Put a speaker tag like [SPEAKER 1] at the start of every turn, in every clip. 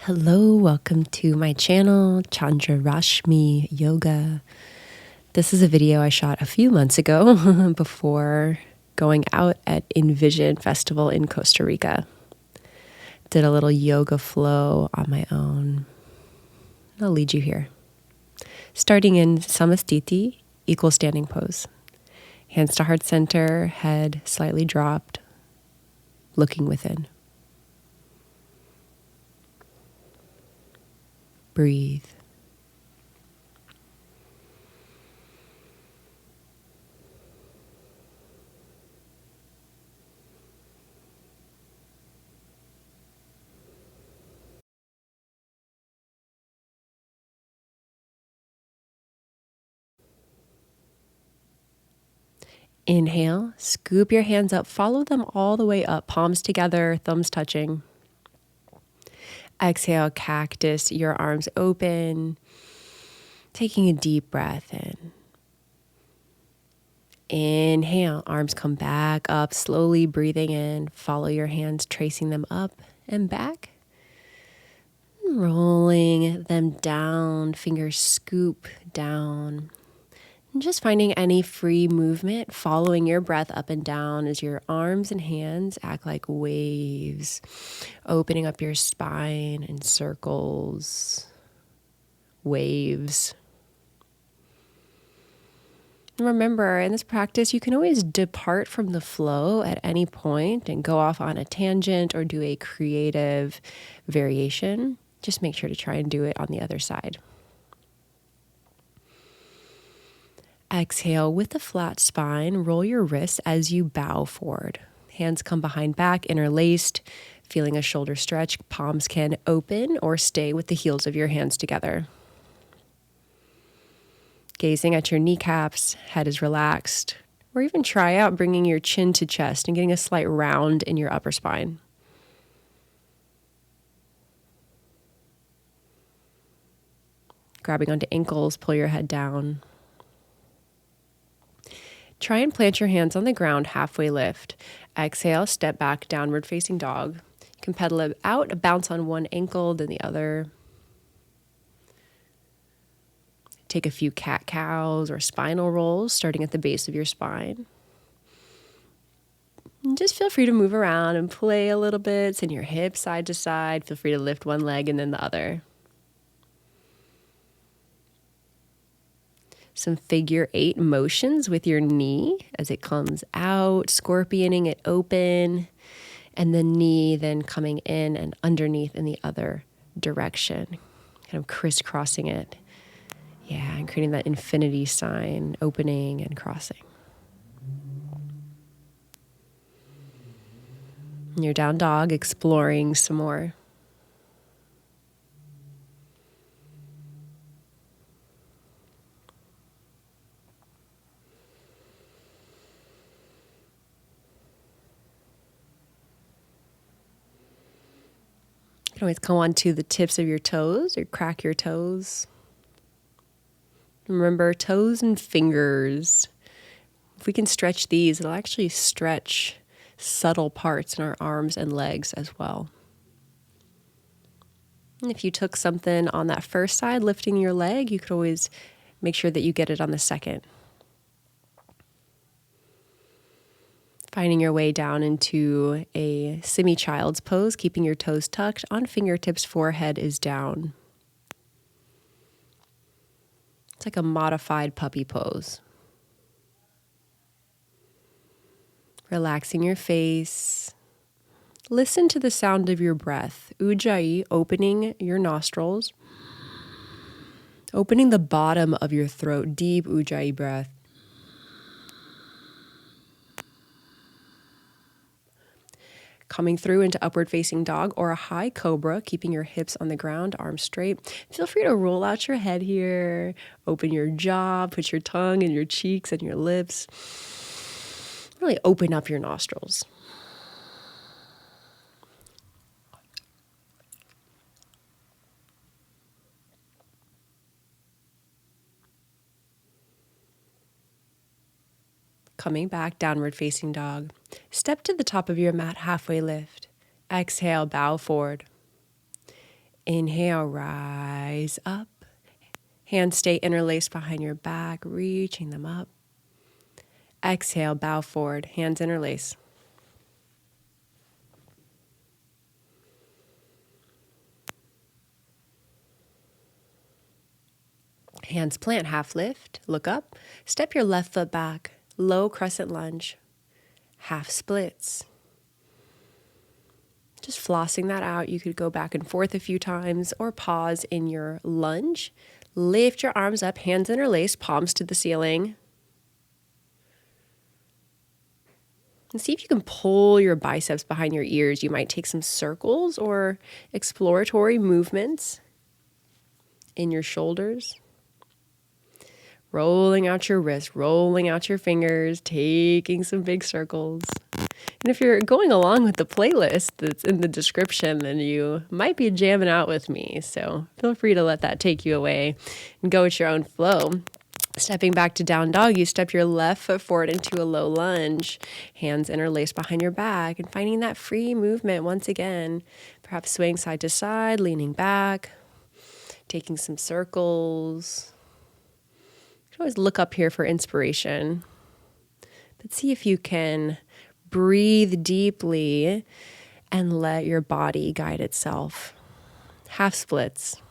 [SPEAKER 1] Hello, welcome to my channel, Chandra Rashmi Yoga. This is a video I shot a few months ago before going out at Envision Festival in Costa Rica. Did a little yoga flow on my own. I'll lead you here. Starting in Samastiti, equal standing pose. Hands to heart center, head slightly dropped, looking within. Breathe. Inhale, scoop your hands up, follow them all the way up, palms together, thumbs touching. Exhale, cactus, your arms open, taking a deep breath in. Inhale, arms come back up, slowly breathing in, follow your hands, tracing them up and back. Rolling them down, fingers scoop down. And just finding any free movement, following your breath up and down as your arms and hands act like waves, opening up your spine in circles, waves. Remember, in this practice, you can always depart from the flow at any point and go off on a tangent or do a creative variation. Just make sure to try and do it on the other side. Exhale with a flat spine, roll your wrists as you bow forward. Hands come behind back, interlaced, feeling a shoulder stretch. Palms can open or stay with the heels of your hands together. Gazing at your kneecaps, head is relaxed, or even try out bringing your chin to chest and getting a slight round in your upper spine. Grabbing onto ankles, pull your head down. Try and plant your hands on the ground, halfway lift. Exhale, step back, downward facing dog. You can pedal it out, bounce on one ankle, then the other. Take a few cat-cows or spinal rolls, starting at the base of your spine. And just feel free to move around and play a little bit. Send your hips side to side. Feel free to lift one leg and then the other. Some figure 8 motions with your knee as it comes out, scorpioning it open, and the knee then coming in and underneath in the other direction, kind of crisscrossing it. Yeah, and creating that infinity sign, opening and crossing. And your down dog, exploring some more. You can always come onto the tips of your toes or crack your toes. Remember, toes and fingers. If we can stretch these, it'll actually stretch subtle parts in our arms and legs as well. And if you took something on that first side, lifting your leg, you could always make sure that you get it on the second. Finding your way down into a semi-child's pose, keeping your toes tucked on fingertips, forehead is down. It's like a modified puppy pose. Relaxing your face. Listen to the sound of your breath. Ujjayi, opening your nostrils. Opening the bottom of your throat, deep Ujjayi breath. Coming through into upward facing dog or a high cobra, keeping your hips on the ground, arms straight. Feel free to roll out your head here, open your jaw, put your tongue in your cheeks and your lips. Really open up your nostrils. Coming back, downward facing dog. Step to the top of your mat, halfway lift. Exhale, bow forward. Inhale, rise up. Hands stay interlaced behind your back, reaching them up. Exhale, bow forward, hands interlace. Hands plant, half lift, look up. Step your left foot back, low crescent lunge, half splits. Just flossing that out. You could go back and forth a few times or pause in your lunge. Lift your arms up, hands interlaced, palms to the ceiling. And see if you can pull your biceps behind your ears. You might take some circles or exploratory movements in your shoulders. Rolling out your wrists, rolling out your fingers, taking some big circles. And if you're going along with the playlist that's in the description, then you might be jamming out with me. So feel free to let that take you away and go at your own flow. Stepping back to down dog, you step your left foot forward into a low lunge, hands interlaced behind your back, and finding that free movement once again. Perhaps swaying side to side, leaning back, taking some circles. You can always look up here for inspiration. But see if you can breathe deeply and let your body guide itself. Half splits.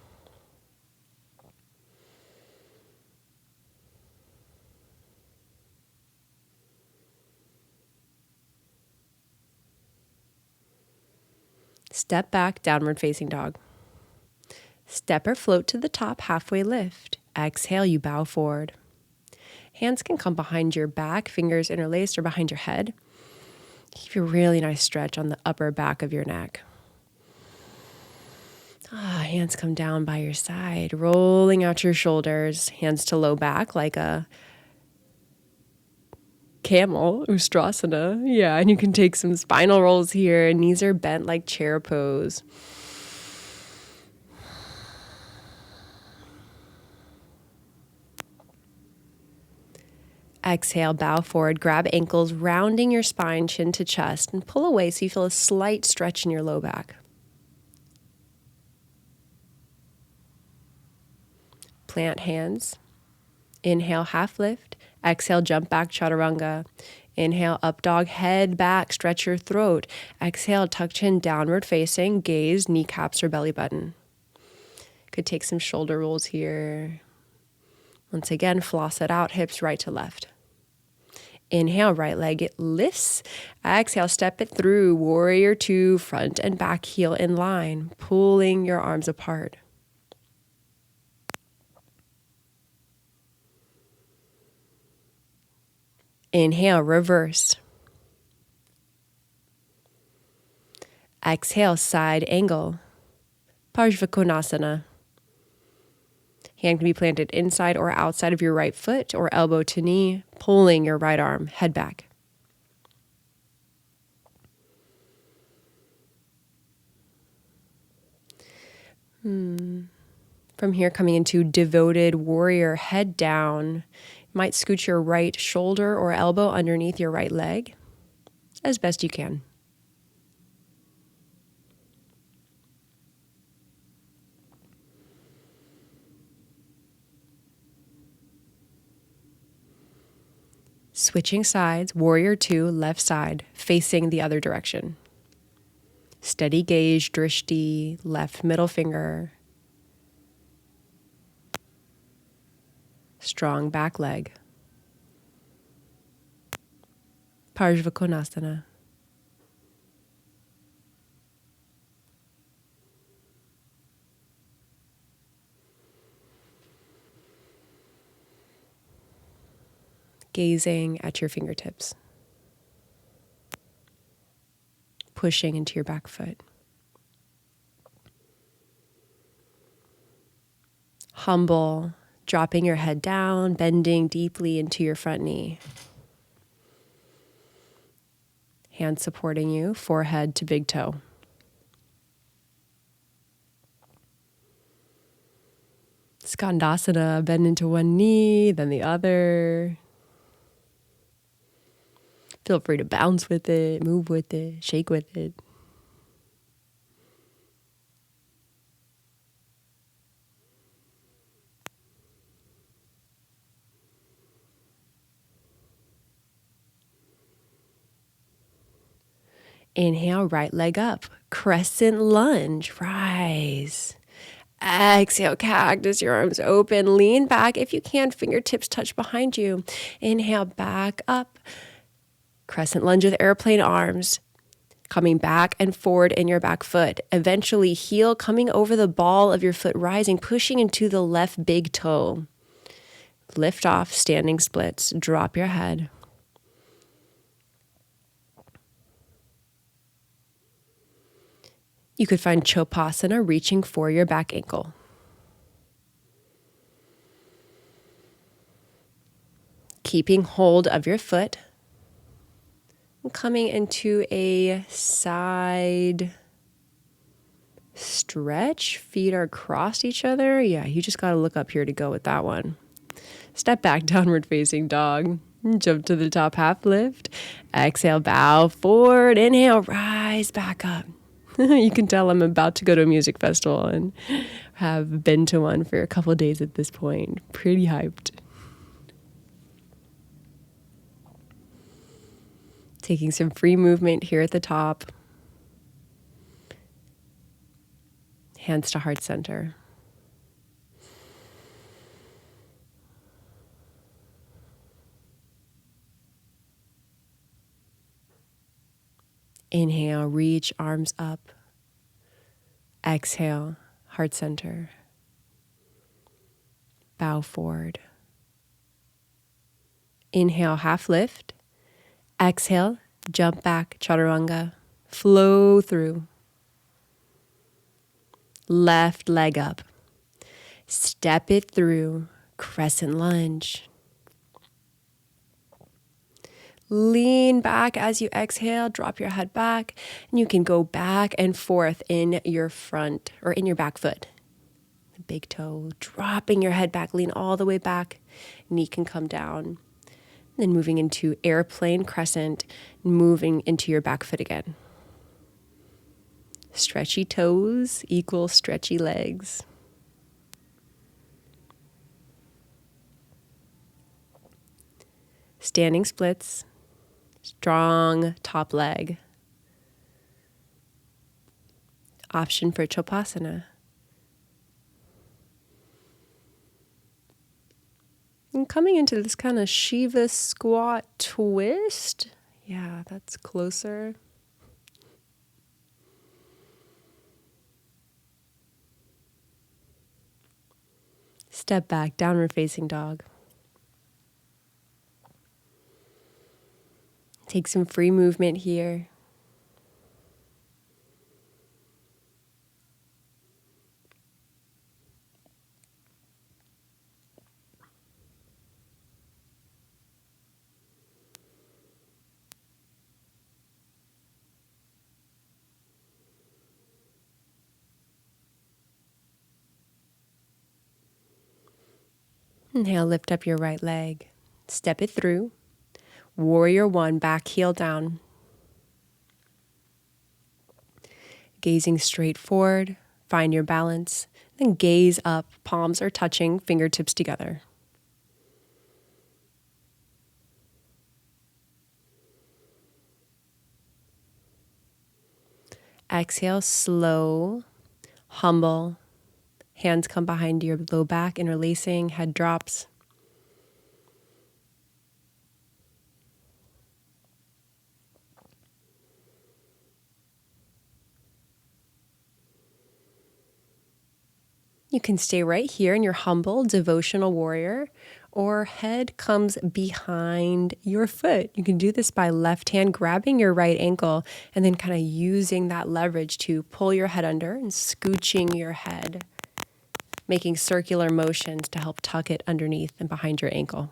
[SPEAKER 1] Step back, downward facing dog. Step or float to the top, halfway lift. Exhale, you bow forward. Hands can come behind your back, fingers interlaced or behind your head. Keep a really nice stretch on the upper back of your neck. Hands come down by your side, rolling out your shoulders, hands to low back like a camel, Ustrasana. Yeah, and you can take some spinal rolls here. Knees are bent like chair pose. Exhale, bow forward, grab ankles, rounding your spine, chin to chest, and pull away so you feel a slight stretch in your low back. Plant hands. Inhale, half lift. Exhale, jump back, chaturanga. Inhale, up dog, head back, stretch your throat. Exhale, tuck chin, downward facing, gaze, kneecaps or belly button. Could take some shoulder rolls here. Once again, floss it out, hips right to left. Inhale, right leg, it lifts. Exhale, step it through, warrior two, front and back heel in line, pulling your arms apart. Inhale, reverse. Exhale, side angle. Parshvakonasana. Hand can be planted inside or outside of your right foot or elbow to knee, pulling your right arm, head back. From here, coming into devoted warrior, head down. You might scoot your right shoulder or elbow underneath your right leg as best you can. Switching sides, warrior two, left side, facing the other direction. Steady gaze, drishti, left middle finger. Strong back leg. Parshvakonasana. Gazing at your fingertips. Pushing into your back foot. Humble, dropping your head down, bending deeply into your front knee. Hands supporting you, forehead to big toe. Skandasana, bend into one knee, then the other. Feel free to bounce with it, move with it, shake with it. Inhale, right leg up. Crescent lunge, rise. Exhale, cactus, your arms open. Lean back. If you can, fingertips touch behind you. Inhale, back up. Crescent lunge with airplane arms. Coming back and forward in your back foot. Eventually, heel coming over the ball of your foot, rising, pushing into the left big toe. Lift off, standing splits. Drop your head. You could find Chopasana, reaching for your back ankle. Keeping hold of your foot. Coming into a side stretch. Feet are across each other. Yeah, you just got to look up here to go with that one. Step back, downward facing dog. Jump to the top, half lift. Exhale, bow forward. Inhale, rise back up. You can tell I'm about to go to a music festival and have been to one for a couple of days at this point. Pretty hyped. Taking some free movement here at the top. Hands to heart center. Inhale, reach arms up. Exhale, heart center. Bow forward. Inhale, half lift. Exhale, jump back, chaturanga. Flow through. Left leg up. Step it through, crescent lunge. Lean back as you exhale, drop your head back, and you can go back and forth in your front or in your back foot. The big toe, dropping your head back, lean all the way back, knee can come down. Then moving into airplane crescent, moving into your back foot again. Stretchy toes equal stretchy legs. Standing splits, strong top leg. Option for Chopasana. And coming into this kind of Shiva squat twist. Yeah, that's closer. Step back, downward facing dog. Take some free movement here. Inhale, lift up your right leg. Step it through. Warrior one, back heel down. Gazing straight forward, find your balance. Then gaze up, palms are touching, fingertips together. Exhale, slow, humble. Hands come behind your low back, interlacing, head drops. You can stay right here in your humble devotional warrior, or head comes behind your foot. You can do this by left hand grabbing your right ankle and then kind of using that leverage to pull your head under and scooching your head, making circular motions to help tuck it underneath and behind your ankle.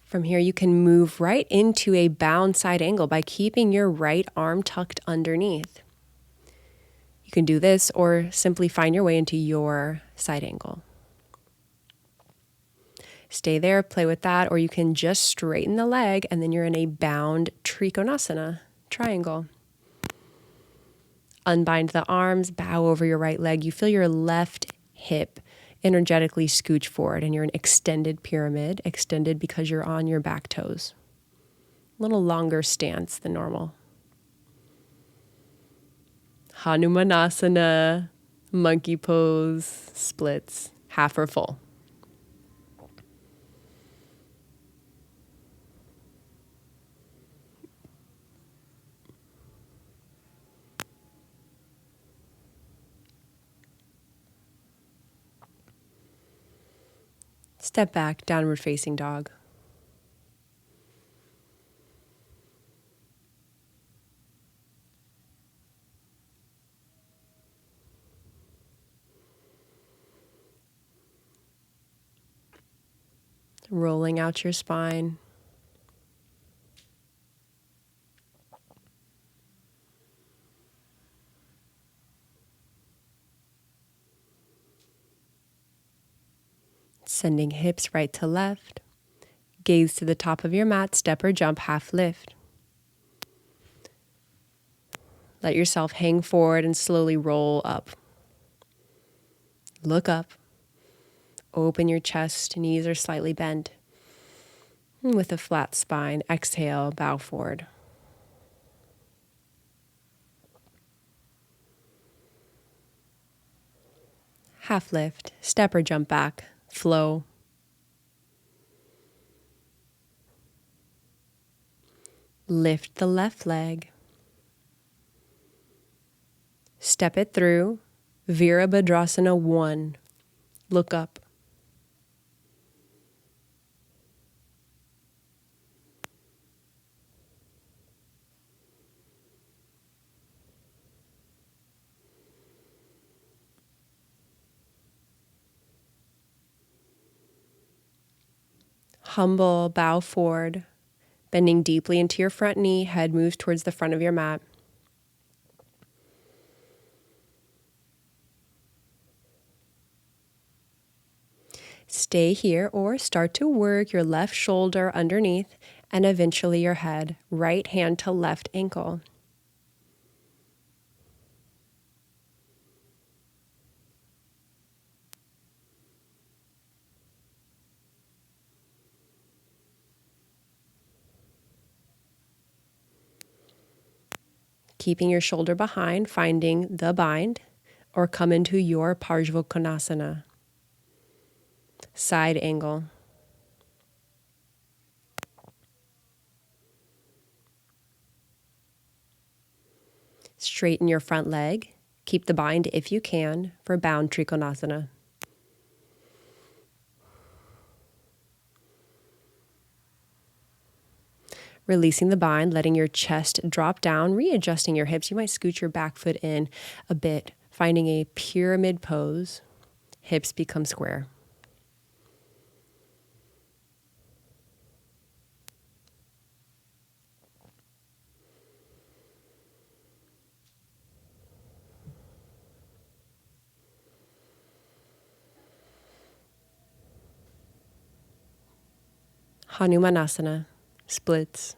[SPEAKER 1] From here, you can move right into a bound side angle by keeping your right arm tucked underneath. You can do this or simply find your way into your side angle. Stay there, play with that, or you can just straighten the leg and then you're in a bound Trikonasana, triangle. Unbind the arms, bow over your right leg. You feel your left hip energetically scooch forward, and you're an extended pyramid, extended because you're on your back toes. A little longer stance than normal. Hanumanasana, monkey pose, splits, half or full. Step back, downward facing dog. Rolling out your spine. Sending hips right to left. Gaze to the top of your mat, step or jump, half lift. Let yourself hang forward and slowly roll up. Look up. Open your chest, knees are slightly bent. And with a flat spine, exhale, bow forward. Half lift, step or jump back, flow. Lift the left leg. Step it through, Virabhadrasana 1. Look up. Humble, bow forward, bending deeply into your front knee, head moves towards the front of your mat. Stay here or start to work your left shoulder underneath and eventually your head, right hand to left ankle. Keeping your shoulder behind, finding the bind, or come into your Parshvakonasana. Side angle. Straighten your front leg. Keep the bind if you can for bound Trikonasana. Releasing the bind, letting your chest drop down, readjusting your hips. You might scoot your back foot in a bit, finding a pyramid pose. Hips become square. Hanumanasana, splits.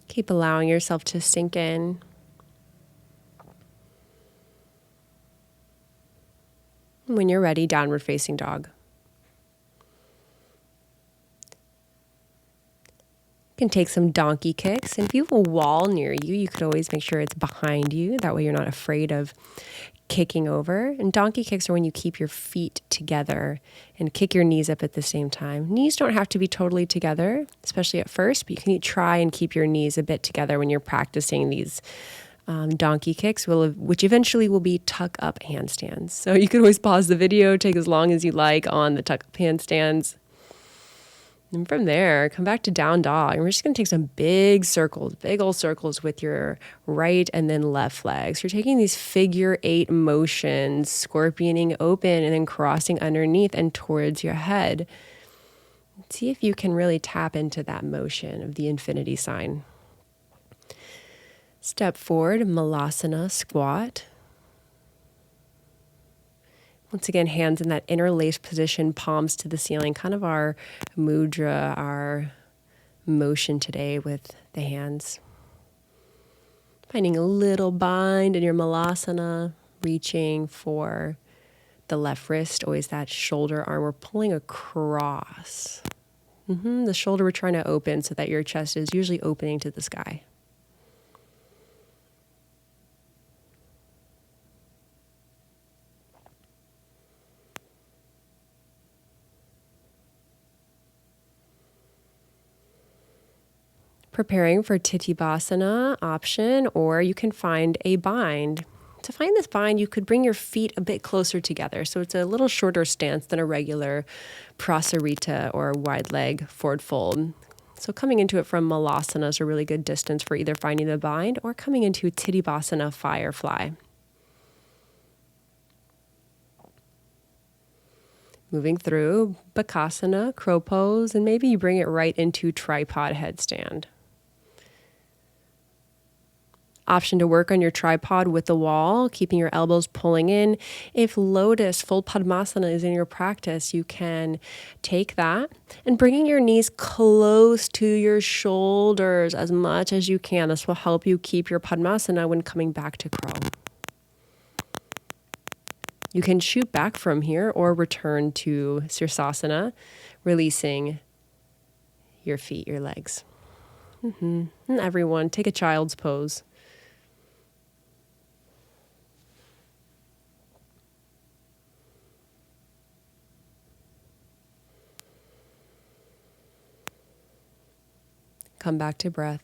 [SPEAKER 1] Keep allowing yourself to sink in. When you're ready, downward facing dog. You can take some donkey kicks, and if you have a wall near you, you could always make sure it's behind you. That way you're not afraid of kicking over. And donkey kicks are when you keep your feet together and kick your knees up at the same time. Knees don't have to be totally together, especially at first, but you can try and keep your knees a bit together when you're practicing these donkey kicks, which eventually will be tuck up handstands. So you can always pause the video, take as long as you like on the tuck up handstands. And from there, come back to down dog. And we're just going to take some big circles, big old circles with your right and then left legs. You're taking these figure 8 motions, scorpioning open and then crossing underneath and towards your head. See if you can really tap into that motion of the infinity sign. Step forward, Malasana squat. Once again, hands in that interlaced position, palms to the ceiling, kind of our mudra, our motion today with the hands. Finding a little bind in your Malasana, reaching for the left wrist, always that shoulder arm. We're pulling across. The shoulder we're trying to open so that your chest is usually opening to the sky. Preparing for Titibhasana option, or you can find a bind. To find this bind, you could bring your feet a bit closer together. So it's a little shorter stance than a regular prasarita or wide leg forward fold. So coming into it from Malasana is a really good distance for either finding the bind or coming into Titibhasana firefly. Moving through Bakasana, crow pose, and maybe you bring it right into tripod headstand. Option to work on your tripod with the wall, keeping your elbows pulling in. If lotus, full Padmasana is in your practice, you can take that and bringing your knees close to your shoulders as much as you can. This will help you keep your Padmasana when coming back to crow. You can shoot back from here or return to Sirsasana, releasing your feet, your legs. And everyone, take a child's pose. Come back to breath.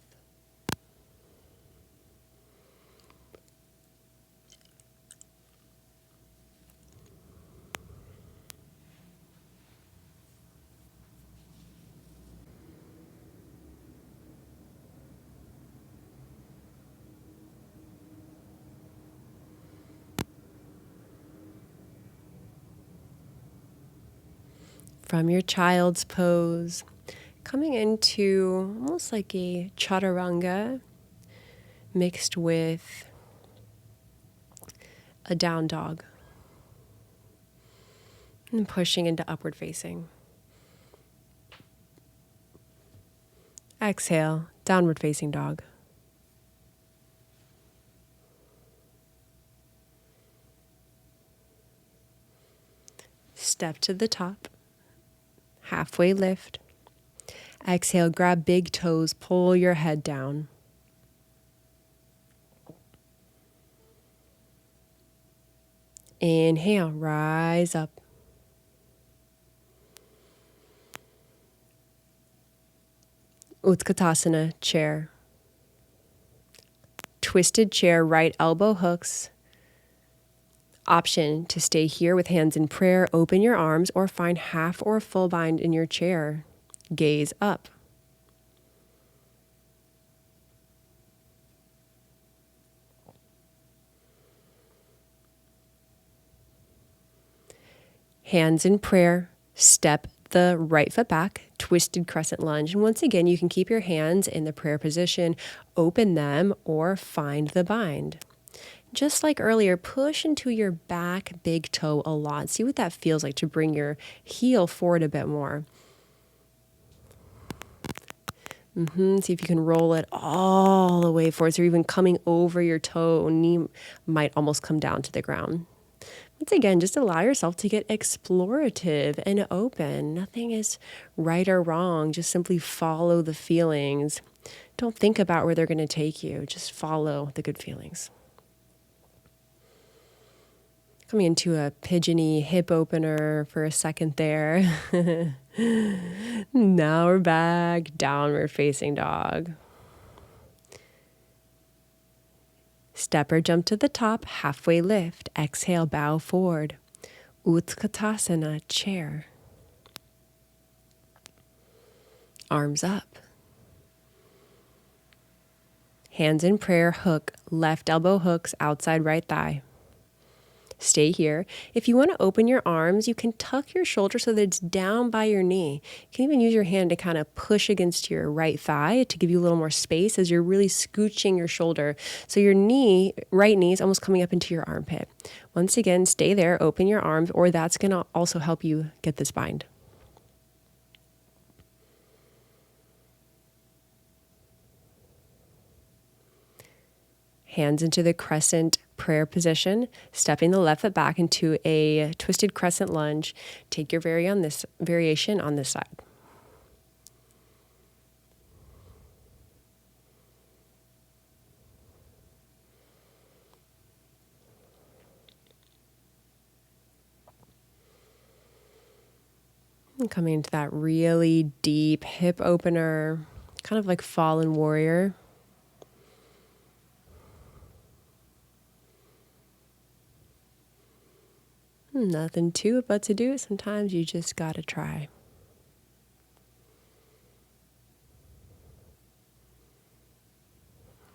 [SPEAKER 1] From your child's pose, coming into almost like a chaturanga mixed with a down dog. And pushing into upward facing. Exhale, downward facing dog. Step to the top. Halfway lift. Exhale, grab big toes, pull your head down. Inhale, rise up. Utkatasana, chair. Twisted chair, right elbow hooks. Option to stay here with hands in prayer, open your arms, or find half or full bind in your chair. Gaze up. Hands in prayer, step the right foot back, twisted crescent lunge. And once again, you can keep your hands in the prayer position, open them, or find the bind. Just like earlier, push into your back big toe a lot. See what that feels like to bring your heel forward a bit more. See if you can roll it all the way forward. So you're even coming over your toe, knee might almost come down to the ground. Once again, just allow yourself to get explorative and open. Nothing is right or wrong. Just simply follow the feelings. Don't think about where they're going to take you. Just follow the good feelings. Coming into a pigeony hip opener for a second there. Now we're back, downward facing dog. Step or jump to the top, halfway lift. Exhale, bow forward. Utkatasana, chair. Arms up. Hands in prayer, hook, left elbow hooks, outside right thigh. Stay here. If you want to open your arms, you can tuck your shoulder so that it's down by your knee. You can even use your hand to kind of push against your right thigh to give you a little more space as you're really scooching your shoulder. So your right knee is almost coming up into your armpit. Once again, stay there, open your arms, or that's going to also help you get this bind. Hands into the crescent prayer position, stepping the left foot back into a twisted crescent lunge. Take your variation on this side. And coming into that really deep hip opener, kind of like fallen warrior. Nothing to it but to do it. Sometimes you just gotta try.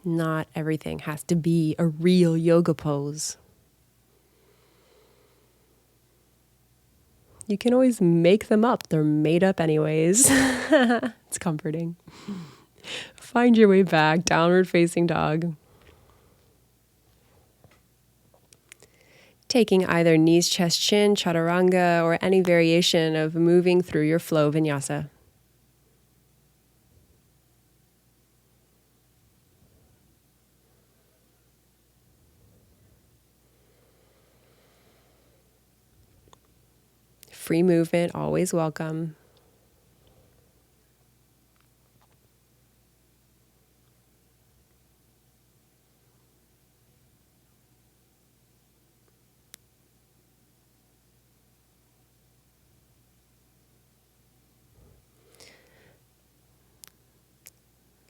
[SPEAKER 1] Not everything has to be a real yoga pose. You can always make them up. They're made up anyways. It's comforting. Find your way back, downward facing dog. Taking either knees, chest, chin, chaturanga, or any variation of moving through your flow vinyasa. Free movement, always welcome.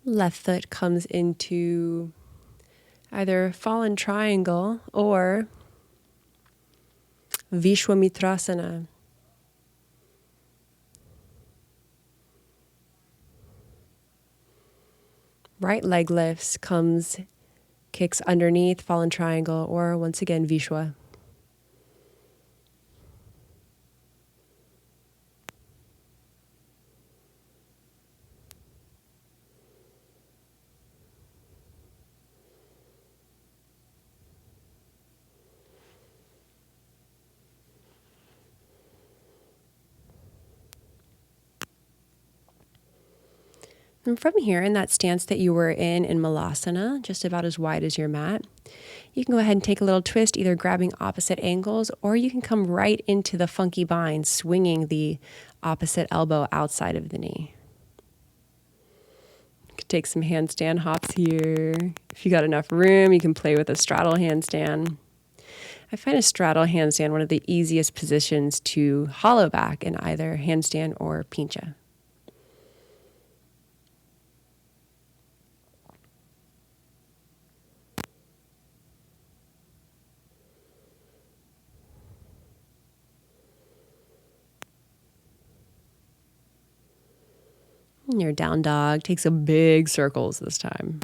[SPEAKER 1] Left foot comes into either fallen triangle or Vishwamitrasana. Right leg lifts, kicks underneath, fallen triangle, or once again, Vishwa. And from here, in that stance that you were in Malasana, just about as wide as your mat, you can go ahead and take a little twist, either grabbing opposite angles, or you can come right into the funky bind, swinging the opposite elbow outside of the knee. You can take some handstand hops here. If you got enough room, you can play with a straddle handstand. I find a straddle handstand one of the easiest positions to hollow back in either handstand or pincha. And your down dog takes some big circles this time.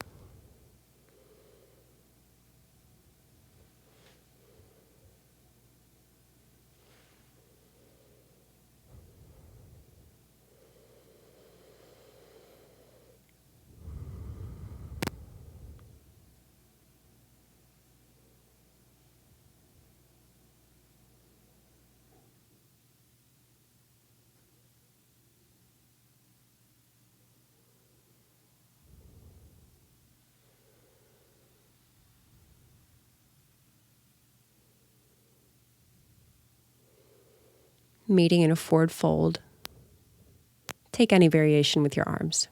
[SPEAKER 1] Meeting in a forward fold. Take any variation with your arms.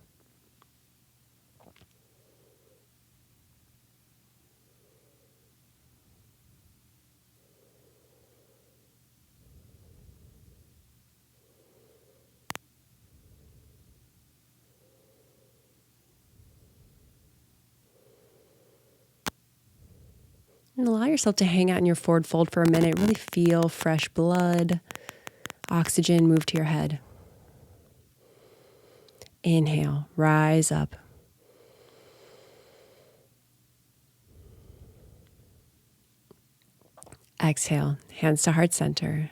[SPEAKER 1] And allow yourself to hang out in your forward fold for a minute. Really feel fresh blood, oxygen move to your head. Inhale, rise up. Exhale, hands to heart center.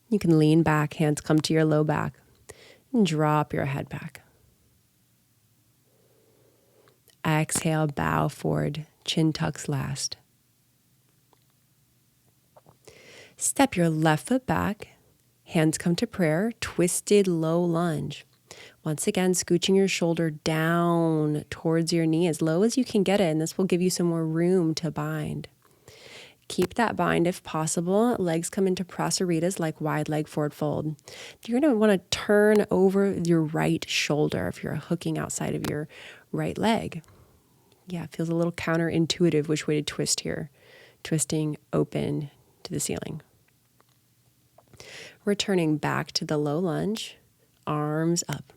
[SPEAKER 1] You can lean back, hands come to your low back, and drop your head back. Exhale, bow forward, chin tucks last. Step your left foot back, hands come to prayer, twisted low lunge. Once again, scooching your shoulder down towards your knee as low as you can get it, and this will give you some more room to bind. Keep that bind if possible. Legs come into prasaritas, like wide leg forward fold. You're going to want to turn over your right shoulder if you're hooking outside of your right leg. Yeah, it feels a little counterintuitive which way to twist here. Twisting open to the ceiling. Returning back to the low lunge, arms up.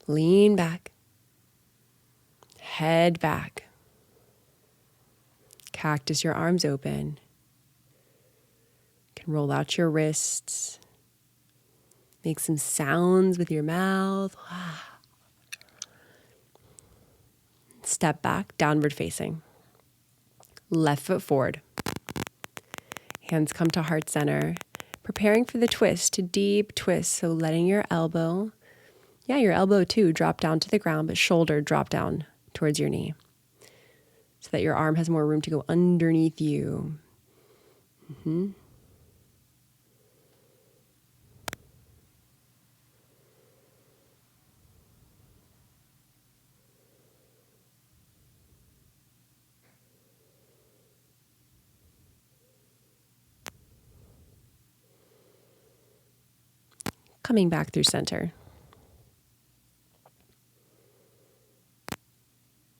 [SPEAKER 1] Lean back. Head back. Cactus your arms open. You can roll out your wrists. Make some sounds with your mouth. Step back, downward facing. Left foot forward. Hands come to heart center. Preparing for the twist, to deep twist. So letting your elbow, your elbow too, drop down to the ground, but shoulder drop down towards your knee, so that your arm has more room to go underneath you. Coming back through center.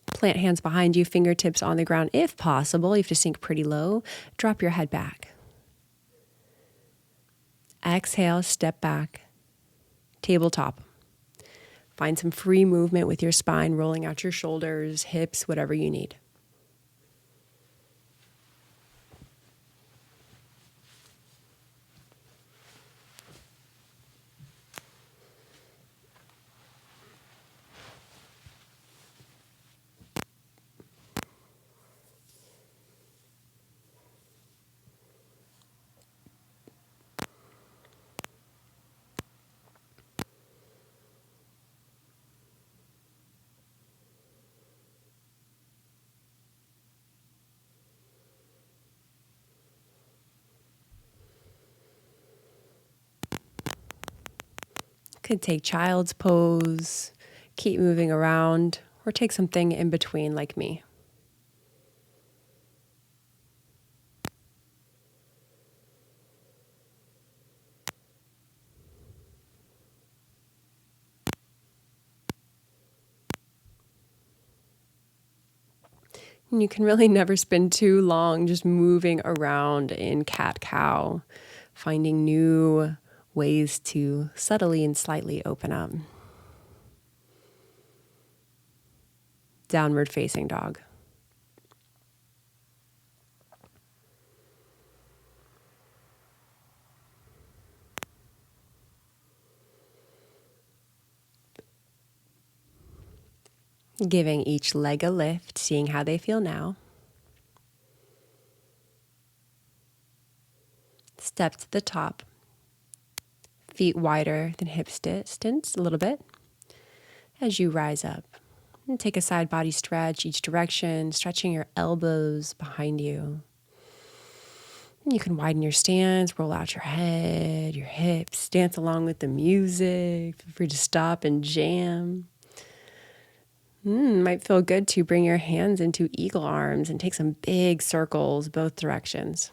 [SPEAKER 1] Plant hands behind you, fingertips on the ground if possible. You have to sink pretty low. Drop your head back. Exhale, step back. Tabletop. Find some free movement with your spine, rolling out your shoulders, hips, whatever you need. Could take child's pose, keep moving around, or take something in between like me. And you can really never spend too long just moving around in cat-cow, finding new ways to subtly and slightly open up. Downward facing dog. Giving each leg a lift, seeing how they feel now. Step to the top. Feet wider than hip distance, a little bit. As you rise up. And take a side body stretch each direction, stretching your elbows behind you. And you can widen your stance, roll out your head, your hips, dance along with the music. Feel free to stop and jam. Might feel good to bring your hands into eagle arms and take some big circles both directions.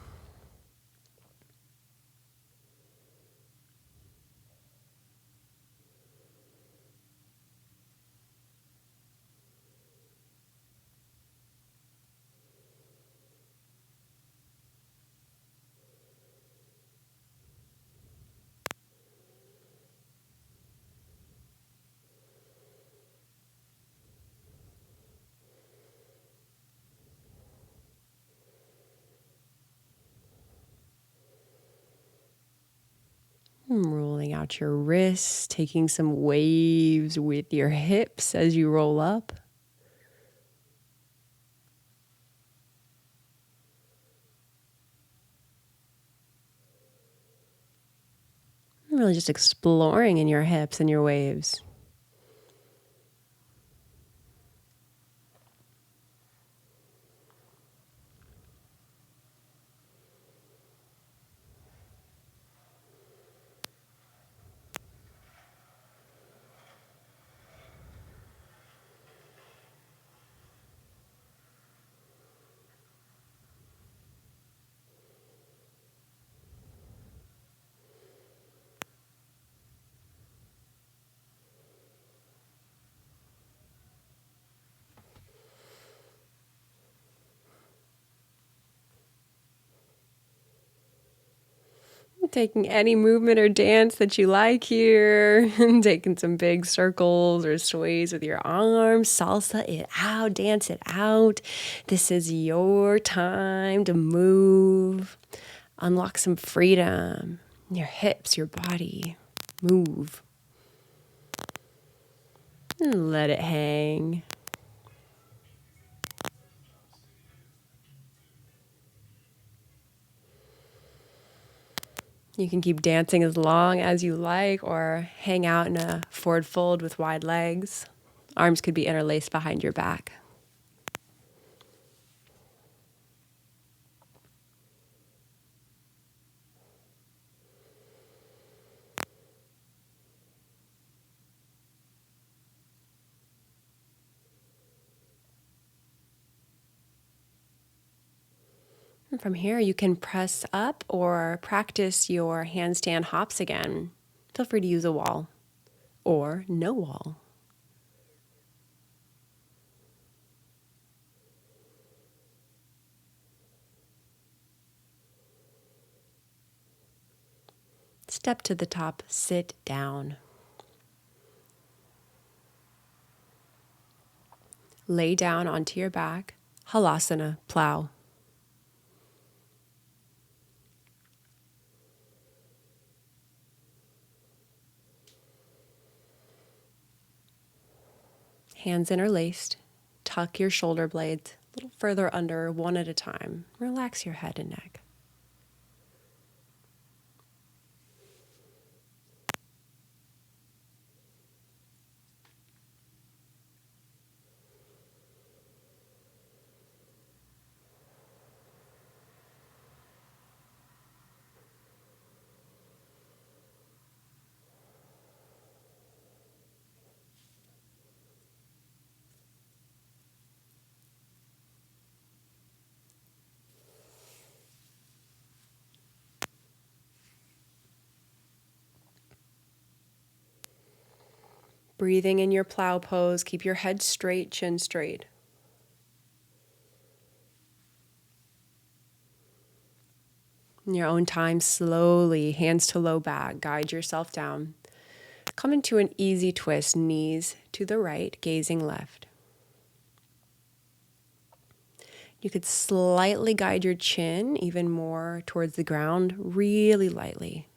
[SPEAKER 1] Rolling out your wrists, taking some waves with your hips as you roll up. Really just exploring in your hips and your waves. Taking any movement or dance that you like here. Taking some big circles or sways with your arms. Salsa it out, dance it out. This is your time to move. Unlock some freedom. Your hips, your body. Move. And let it hang. You can keep dancing as long as you like or hang out in a forward fold with wide legs. Arms could be interlaced behind your back. And from here, you can press up or practice your handstand hops again. Feel free to use a wall or no wall. Step to the top, sit down. Lay down onto your back, halasana, plow. Hands interlaced, tuck your shoulder blades a little further under, one at a time. Relax your head and neck. Breathing in your plow pose, keep your head straight, chin straight. In your own time, slowly, hands to low back, guide yourself down. Come into an easy twist, knees to the right, gazing left. You could slightly guide your chin even more towards the ground, really lightly.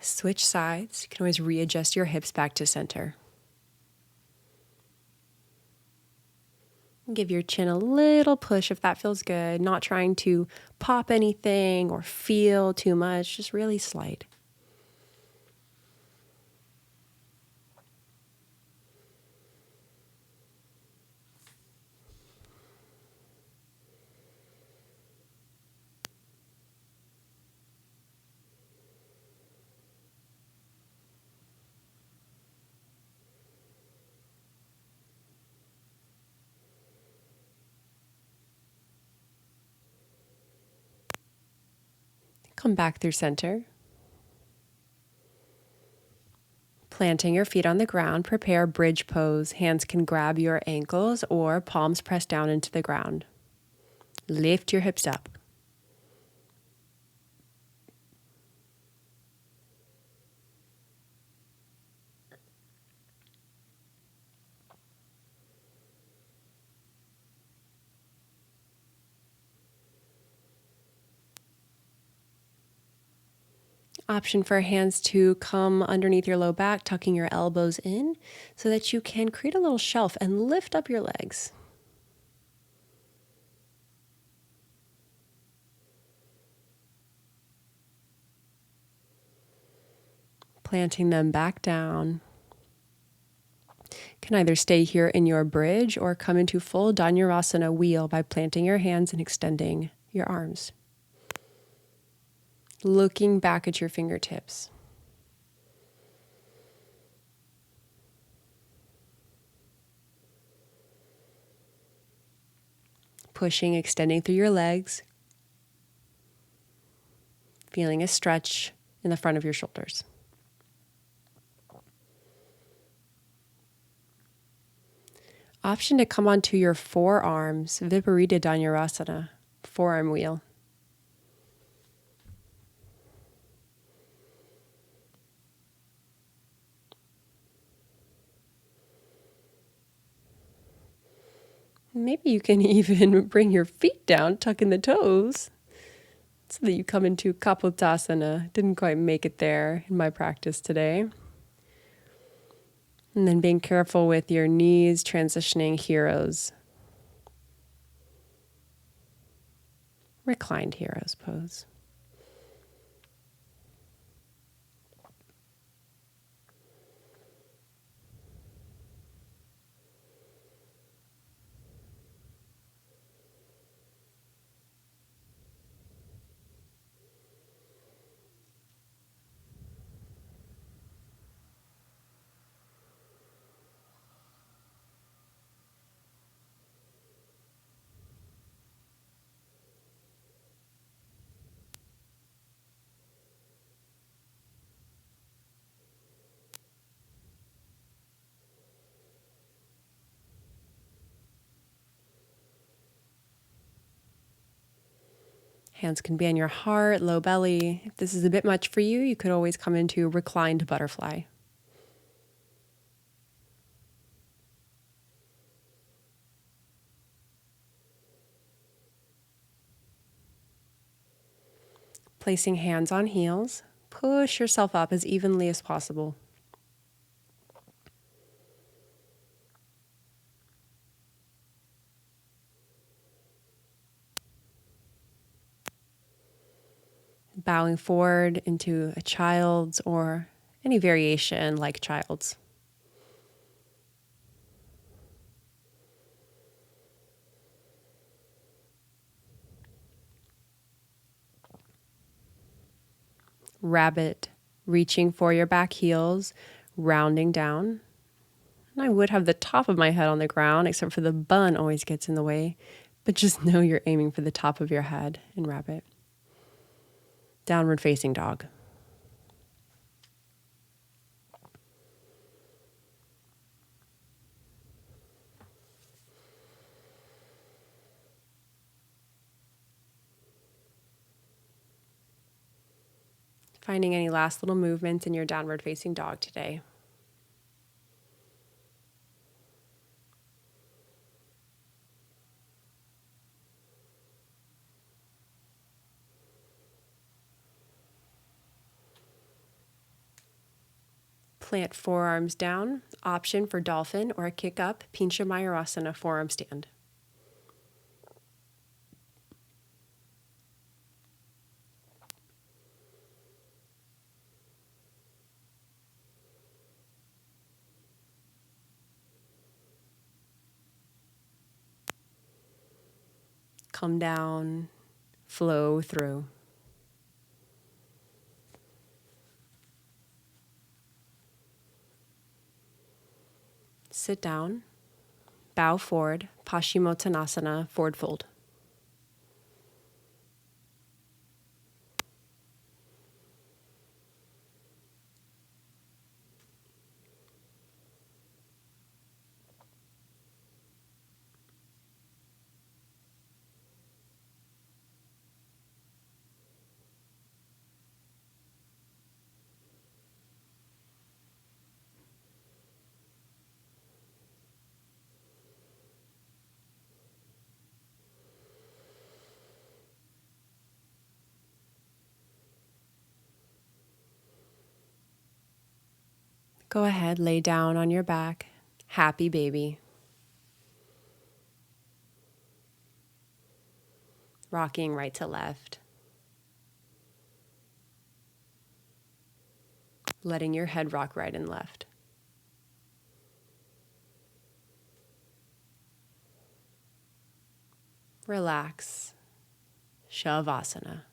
[SPEAKER 1] Switch sides. You can always readjust your hips back to center. Give your chin a little push if that feels good. Not trying to pop anything or feel too much, just really slight. Come back through center. Planting your feet on the ground, prepare bridge pose. Hands can grab your ankles or palms press down into the ground. Lift your hips up. Option for hands to come underneath your low back, tucking your elbows in so that you can create a little shelf and lift up your legs. Planting them back down. Can either stay here in your bridge or come into full Dhanurasana wheel by planting your hands and extending your arms. Looking back at your fingertips. Pushing, extending through your legs. Feeling a stretch in the front of your shoulders. Option to come onto your forearms, Viparita Dhanurasana, forearm wheel. Maybe you can even bring your feet down, tucking the toes, so that you come into Kapotasana. Didn't quite make it there in my practice today. And then being careful with your knees, transitioning heroes. Reclined heroes pose. Hands can be on your heart, low belly. If this is a bit much for you, you could always come into reclined butterfly. Placing hands on heels, push yourself up as evenly as possible. Bowing forward into a child's or any variation like child's. Rabbit, reaching for your back heels, rounding down. And I would have the top of my head on the ground, except for the bun always gets in the way. But just know you're aiming for the top of your head in rabbit. Downward facing dog. Finding any last little movements in your downward facing dog today. Plant forearms down. Option for dolphin or a kick up, Pincha Mayurasana forearm stand. Come down, flow through. Sit down, bow forward, Paschimottanasana, forward fold. Go ahead, lay down on your back. Happy baby. Rocking right to left. Letting your head rock right and left. Relax. Shavasana.